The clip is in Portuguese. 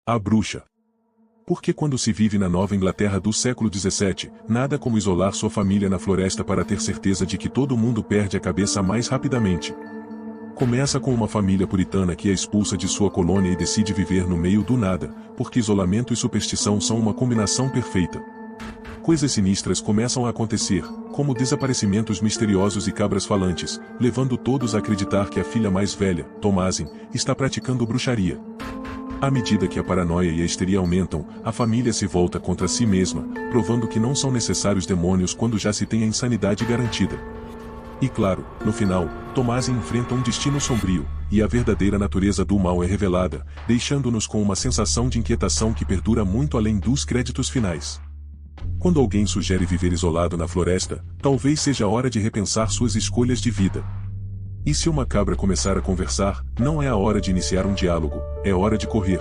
A Bruxa. Porque quando se vive na Nova Inglaterra do século XVII, nada como isolar sua família na floresta para ter certeza de que todo mundo perde a cabeça mais rapidamente. Começa com uma família puritana que é expulsa de sua colônia e decide viver no meio do nada, porque isolamento e superstição são uma combinação perfeita. Coisas sinistras começam a acontecer, como desaparecimentos misteriosos e cabras falantes, levando todos a acreditar que a filha mais velha, Thomasin, está praticando bruxaria. À medida que a paranoia e a histeria aumentam, a família se volta contra si mesma, provando que não são necessários demônios quando já se tem a insanidade garantida. E claro, no final, Thomasin enfrenta um destino sombrio, e a verdadeira natureza do mal é revelada, deixando-nos com uma sensação de inquietação que perdura muito além dos créditos finais. Quando alguém sugere viver isolado na floresta, talvez seja hora de repensar suas escolhas de vida. E se uma cabra começar a conversar, não é a hora de iniciar um diálogo, é hora de correr.